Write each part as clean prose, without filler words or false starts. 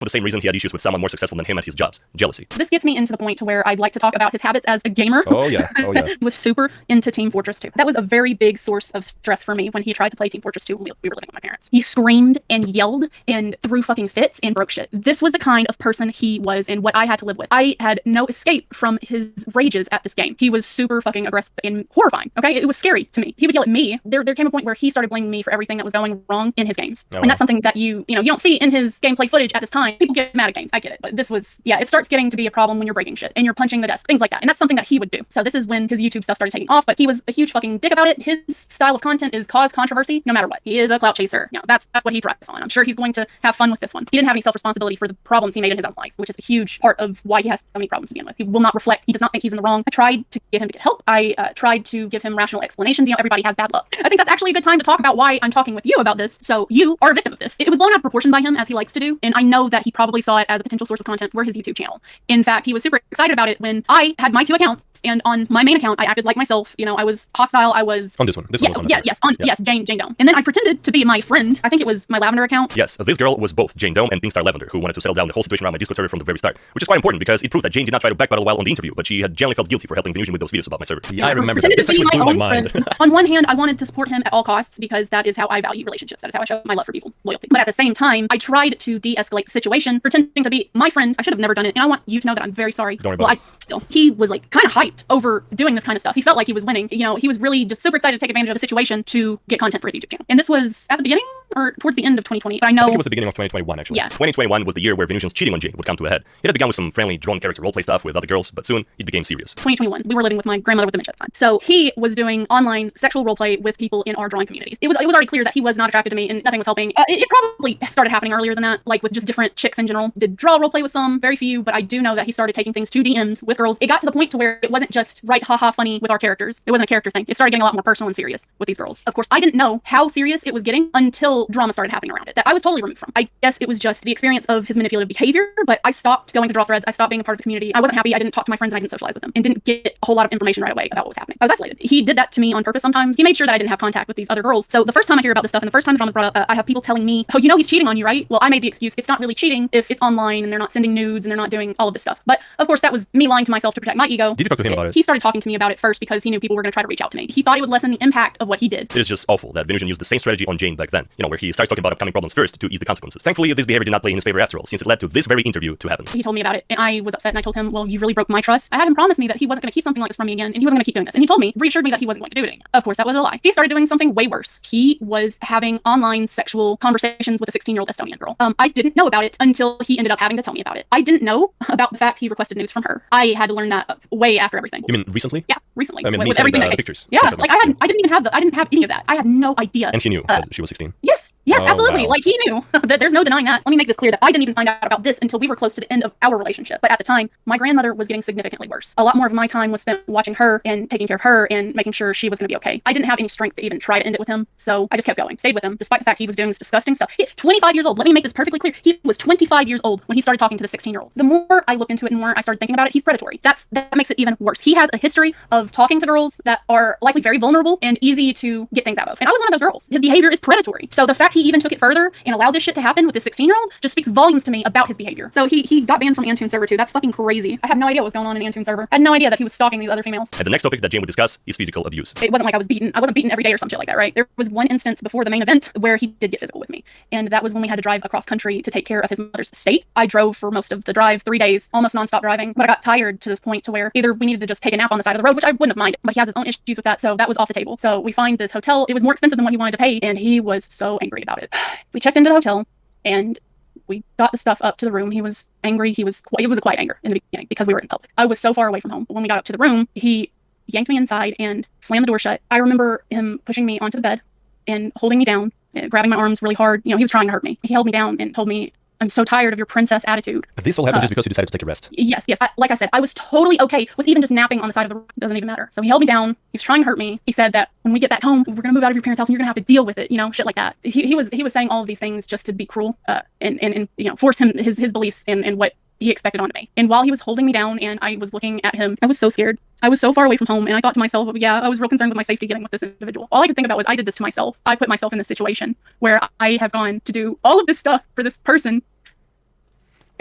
For the same reason he had issues with someone more successful than him at his jobs, jealousy. This gets me into the point to where I'd like to talk about his habits as a gamer. Oh yeah, oh yeah. He was super into Team Fortress 2. That was a very big source of stress for me when he tried to play Team Fortress 2 when we were living with my parents. He screamed and yelled and threw fucking fits and broke shit. This was the kind of person he was and what I had to live with. I had no escape from his rages at this game. He was super fucking aggressive and horrifying, okay? It was scary to me. He would yell at me. There came a point where he started blaming me for everything that was going wrong in his games. Oh, and that's something that you don't see in his gameplay footage at this time. People get mad at games. I get it. But this was, it starts getting to be a problem when you're breaking shit and you're punching the desk, things like that. And that's something that he would do. So this is when his YouTube stuff started taking off, but he was a huge fucking dick about it. His style of content is cause controversy no matter what. He is a clout chaser. That's what he thrives on. I'm sure he's going to have fun with this one. He didn't have any self-responsibility for the problems he made in his own life, which is a huge part of why he has so many problems to begin with. He will not reflect. He does not think he's in the wrong. I tried to get him to get help. I tried to give him rational explanations. Everybody has bad luck. I think that's actually a good time to talk about why I'm talking with you about this. So you are a victim of this. It was blown out of proportion by him, as he likes to do. And I know that he probably saw it as a potential source of content for his YouTube channel. In fact, he was super excited about it when I had my 2 accounts, and on my main account, I acted like myself. I was hostile. I was on this one. This one was on this yes, Jane Dome. And then I pretended to be my friend. I think it was my Lavender account. Yes, this girl was both Jane Dome and Pinkstar Lavender, who wanted to settle down the whole situation around my Discord server from the very start, which is quite important because it proved that Jane did not try to backpedal while on the interview, but she had generally felt guilty for helping Venusian with those videos about my server. Yeah, I remember that. This actually blew my mind. On one hand, I wanted to support him at all costs because that is how I value relationships. That is how I show my love for people, loyalty. But at the same time, I tried to de-escalate the situation, pretending to be my friend. I should have never done it, and I want you to know that I'm very sorry. Don't worry about it. He was like kind of hyped over doing this kind of stuff. He felt like he was winning. He was really just super excited to take advantage of the situation to get content for his YouTube channel. And this was at the beginning or towards the end of 2020. But I think it was the beginning of 2021, actually. Yeah. 2021 was the year where Venusian's cheating on Jane would come to a head. It had begun with some friendly drawn character roleplay stuff with other girls, but soon it became serious. 2021, we were living with my grandmother with dementia at the time. So he was doing online sexual roleplay with people in our drawing communities. It was already clear that he was not attracted to me and nothing was helping. It probably started happening earlier than that, like with just different chicks in general. Did draw roleplay with some, very few, but I do know that he started taking things to DMs with girls. It got to the point to where it wasn't just right haha funny with our characters. It wasn't a character thing. It started getting a lot more personal and serious with these girls. Of course, I didn't know how serious it was getting until drama started happening around it that I was totally removed from. I guess it was just the experience of his manipulative behavior, but I stopped going to draw threads. I stopped being a part of the community. I wasn't happy. I didn't talk to my friends and I didn't socialize with them and didn't get a whole lot of information right away about what was happening. I was isolated. He did that to me on purpose sometimes. He made sure that I didn't have contact with these other girls. So the first time I hear about this stuff and the first time the drama's brought up, I have people telling me, oh, he's cheating on you, right? Well, I made the excuse. It's not really cheating if it's online and they're not sending nudes and they're not doing all of this stuff. But of course, that was me lying to myself to protect my ego. Did you talk to him about it? He started talking to me about it first because he knew people were going to try to reach out to me. He thought it would lessen the impact of what he did. It is just awful that Venusian used the same strategy on Jane back then, where he starts talking about upcoming problems first to ease the consequences. Thankfully, this behavior did not play in his favor after all, since it led to this very interview to happen. He told me about it and I was upset and I told him, well, you really broke my trust. I had him promise me that he wasn't going to keep something like this from me again and he wasn't going to keep doing this. And he told me, reassured me that he wasn't going to do it anymore. Of course, that was a lie. He started doing something way worse. He was having online sexual conversations with a 16-year-old Estonian girl. I didn't know about it until he ended up having to tell me about it. I didn't know about the fact he requested nudes from her. I had to learn that way after everything. You mean recently? Yeah, recently. I mean, with everything the pictures. Yeah, like I didn't have any of that. I had no idea. And he knew that she was 16? Yes, Oh, absolutely. wow. Like he knew. There's no denying that. Let me make this clear that I didn't even find out about this until we were close to the end of our relationship. But at the time, my grandmother was getting significantly worse. A lot more of my time was spent watching her and taking care of her and making sure she was going to be okay. I didn't have any strength to even try to end it with him, so I just kept going, stayed with him, despite the fact he was doing this disgusting stuff. 25 years old. Let me make this perfectly clear. He was 25 years old when he started talking to the 16-year-old. The more I looked into it and more I started thinking about it, he's predatory. That makes it even worse. He has a history of talking to girls that are likely very vulnerable and easy to get things out of. And I was one of those girls. His behavior is predatory. So the fact he even took it further and allowed this shit to happen with this 16-year-old just speaks volumes to me about his behavior. So he got banned from Antoon server too. That's fucking crazy. I have no idea what was going on in Antoon server. I had no idea that he was stalking these other females. And the next topic that Jane would discuss is physical abuse. It wasn't like I wasn't beaten every day or some shit like that, right? There was one instance before the main event where he did get physical with me. And that was when we had to drive across country to take care of his mother's estate. I drove for most of the drive, 3 days, almost nonstop driving, but I got tired to this point to where either we needed to just take a nap on the side of the road, which I wouldn't have minded, but he has his own issues with that, so that was off the table. So we find this hotel. It was more expensive than what he wanted to pay, and he was so angry about it. We checked into the hotel, and we got the stuff up to the room. He was angry. It was a quiet anger in the beginning because we were in public. I was so far away from home. But when we got up to the room, he yanked me inside and slammed the door shut. I remember him pushing me onto the bed and holding me down, grabbing my arms really hard. He was trying to hurt me. He held me down and told me, I'm so tired of your princess attitude. This all happened just because you decided to take a rest. Yes. Like I said, I was totally okay with even just napping on the side of the room. It doesn't even matter. So he held me down. He was trying to hurt me. He said that when we get back home, we're going to move out of your parents' house and you're going to have to deal with it, shit like that. He was saying all of these things just to be cruel and force him his beliefs and what he expected onto me. And while he was holding me down and I was looking at him, I was so scared. I was so far away from home and I thought to myself, yeah, I was real concerned with my safety getting with this individual. All I could think about was I did this to myself. I put myself in this situation where I have gone to do all of this stuff for this person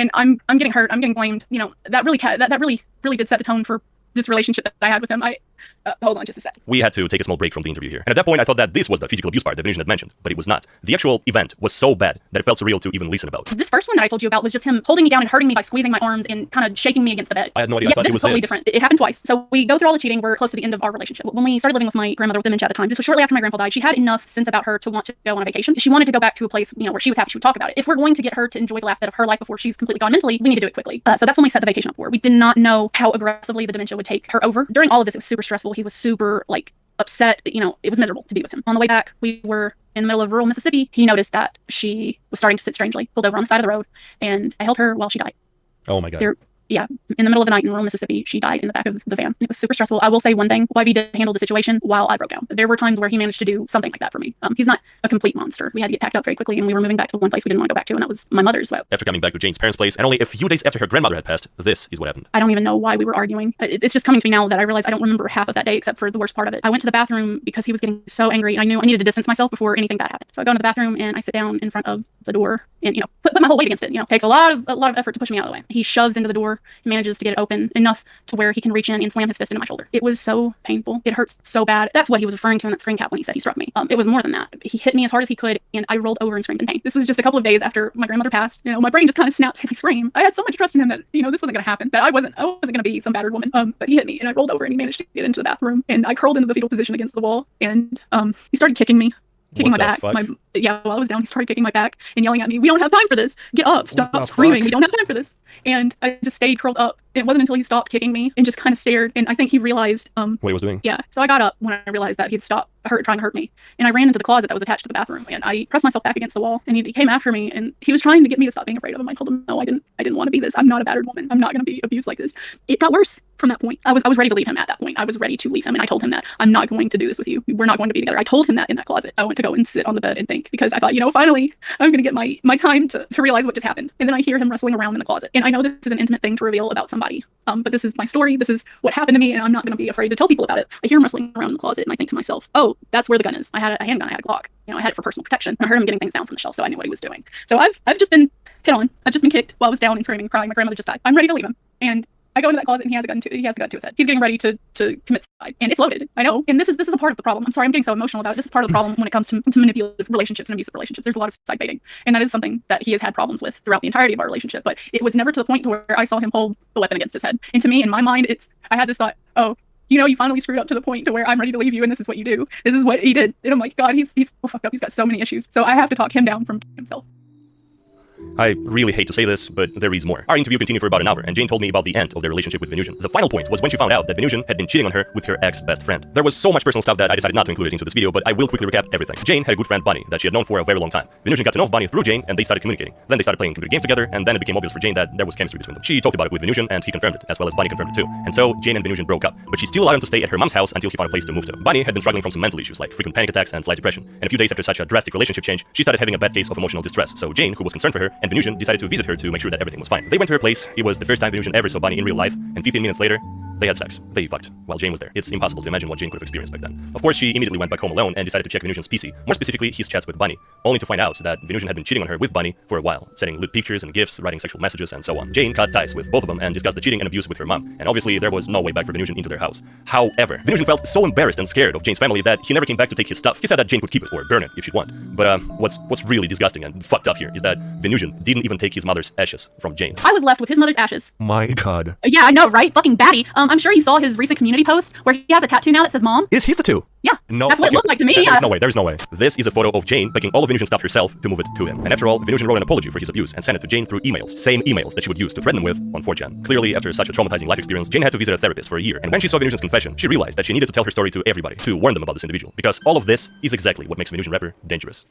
and I'm getting hurt. I'm getting blamed. You know, that really did set the tone for this relationship that I had with him. Hold on just a sec. We had to take a small break from the interview here. And at that point, I thought that this was the physical abuse part that Venusian had mentioned, but it was not. The actual event was so bad that it felt surreal to even listen about. This first one that I told you about was just him holding me down and hurting me by squeezing my arms and kind of shaking me against the bed. I had no idea. Yeah, I thought this it is was totally different. It happened twice. So we go through all the cheating. We're close to the end of our relationship. When we started living with my grandmother with dementia at the time, this was shortly after my grandpa died. She had enough sense about her to want to go on a vacation. She wanted to go back to a place, you know, where she was happy. She would talk about it. If we're going to get her to enjoy the last bit of her life before she's completely gone mentally, we need to do it quickly. So that's when we set the vacation up for. We did not know how aggressively the dementia would take her over. During all of this, it was super stressful. He was super upset. You know, it was miserable to be with him. On the way back, we were in the middle of rural Mississippi. He noticed that she was starting to sit strangely, pulled over on the side of the road, and I held her while she died. Oh my God. Yeah, in the middle of the night in rural Mississippi, she died in the back of the van. It was super stressful. I will say one thing, YV did handle the situation while I broke down. There were times where he managed to do something like that for me. He's not a complete monster. We had to get packed up very quickly, and we were moving back to the one place we didn't want to go back to, and that was my mother's. After coming back to Jane's parents' place, and only a few days after her grandmother had passed, this is what happened. I don't even know why we were arguing. It's just coming to me now that I realize I don't remember half of that day except for the worst part of it. I went to the bathroom because he was getting so angry. I knew I needed to distance myself before anything bad happened. So I go into the bathroom and I sit down in front of the door and, you know, put my whole weight against it. You know, takes a lot of effort to push me out of the way. He shoves into the door and manages to get it open enough to where he can reach in and slam his fist into my shoulder. It was so painful. It hurt so bad. That's what he was referring to in that screen cap when he said he struck me. It was more than that. He hit me as hard as he could and I rolled over and screamed in pain. This was just a couple of days after my grandmother passed. You know, my brain just kind of snaps and I scream. I had so much trust in him that, you know, this wasn't going to happen, that I wasn't going to be some battered woman. But he hit me and I rolled over and he managed to get into the bathroom and I curled into the fetal position against the wall and he started kicking me. Kicking my back. While I was down, he started kicking my back and yelling at me, "We don't have time for this. Get up. Stop screaming. We don't have time for this." And I just stayed curled up. It wasn't until he stopped kicking me and just kind of stared. And I think he realized what he was doing. Yeah. So I got up when I realized that he'd stopped trying to hurt me. And I ran into the closet that was attached to the bathroom. And I pressed myself back against the wall. And he came after me. And he was trying to get me to stop being afraid of him. I told him, no, I didn't want to be this. I'm not a battered woman. I'm not going to be abused like this. It got worse from that point. I was ready to leave him at that point. I was ready to leave him. And I told him that I'm not going to do this with you. We're not going to be together. I told him that in that closet. I went to go and sit on the bed and think because I thought, you know, finally I'm going to get my time to realize what just happened. And then I hear him wrestling around in the closet. And I know this is an intimate thing to reveal about somebody. But this is my story. This is what happened to me. And I'm not going to be afraid to tell people about it. I hear him wrestling around in the closet and I think to myself, oh, that's where the gun is. I had a handgun. I had a Glock. You know, I had it for personal protection. I heard him getting things down from the shelf. So I knew what he was doing. So I've just been hit on. I've just been kicked while I was down and screaming and crying. My grandmother just died. I'm ready to leave him. And I go into that closet and he has a gun to his head. He's getting ready to commit suicide. And it's loaded. I know. And this is a part of the problem. I'm sorry I'm getting so emotional about it. This is part of the problem when it comes to manipulative relationships and abusive relationships. There's a lot of suicide baiting. And that is something that he has had problems with throughout the entirety of our relationship. But it was never to the point to where I saw him hold the weapon against his head. And to me, in my mind, I had this thought, oh, you know, you finally screwed up to the point to where I'm ready to leave you and this is what you do. This is what he did. And I'm like, God, he's so fucked up. He's got so many issues. So I have to talk him down from himself. I really hate to say this, but there is more. Our interview continued for about an hour, and Jane told me about the end of their relationship with Venusian. The final point was when she found out that Venusian had been cheating on her with her ex-best friend. There was so much personal stuff that I decided not to include it into this video, but I will quickly recap everything. Jane had a good friend, Bunny, that she had known for a very long time. Venusian got to know Bunny through Jane, and they started communicating. Then they started playing computer games together, and then it became obvious for Jane that there was chemistry between them. She talked about it with Venusian, and he confirmed it, as well as Bunny confirmed it too. And so, Jane and Venusian broke up, but she still allowed him to stay at her mom's house until he found a place to move to. Bunny had been struggling from some mental issues, like frequent panic attacks and slight depression. And a few days after such a drastic relationship change, she started having a bad case of emotional distress. So Jane, who was concerned for her, and Venusian decided to visit her to make sure that everything was fine. They went to her place. It was the first time Venusian ever saw Bunny in real life, and 15 minutes later, they had sex. They fucked while Jane was there. It's impossible to imagine what Jane could have experienced back then. Of course, she immediately went back home alone and decided to check Venusian's PC, more specifically his chats with Bunny, only to find out that Venusian had been cheating on her with Bunny for a while, sending lewd pictures and gifs, writing sexual messages, and so on. Jane cut ties with both of them and discussed the cheating and abuse with her mom, and obviously there was no way back for Venusian into their house. However, Venusian felt so embarrassed and scared of Jane's family that he never came back to take his stuff. He said that Jane could keep it or burn it if she'd want. But what's really disgusting and fucked up here is that Venusian didn't even take his mother's ashes from Jane. I was left with his mother's ashes. My God. Yeah, I know, right? Fucking baddie. I'm sure you saw his recent community post where he has a tattoo now that says mom. Is his tattoo? Yeah, no, that's what it looked like to me. There's no way. This is a photo of Jane packing all of Venusian's stuff herself to move it to him. And after all, Venusian wrote an apology for his abuse and sent it to Jane through emails. Same emails that she would use to threaten him with on 4chan. Clearly, after such a traumatizing life experience, Jane had to visit a therapist for a year. And when she saw Venusian's confession, she realized that she needed to tell her story to everybody, to warn them about this individual. Because all of this is exactly what makes Venusian Rapper dangerous.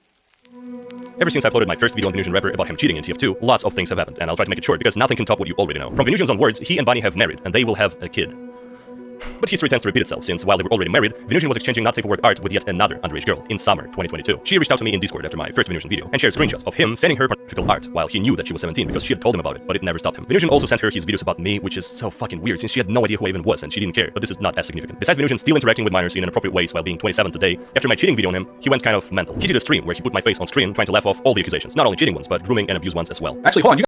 Ever since I uploaded my first video on Venusian Rapper about him cheating in TF2, lots of things have happened, and I'll try to make it short because nothing can top what you already know. From Venusian's own words, he and Bunny have married, and they will have a kid. But history tends to repeat itself, since while they were already married, Venusian was exchanging not safe for work art with yet another underage girl in summer 2022. She reached out to me in Discord after my first Venusian video, and shared screenshots of him sending her pornographical art while he knew that she was 17 because she had told him about it, but it never stopped him. Venusian also sent her his videos about me, which is so fucking weird since she had no idea who I even was and she didn't care, but this is not as significant. Besides Venusian still interacting with minors in inappropriate ways while being 27 today, after my cheating video on him, he went kind of mental. He did a stream where he put my face on screen trying to laugh off all the accusations, not only cheating ones, but grooming and abuse ones as well. Actually, hold on,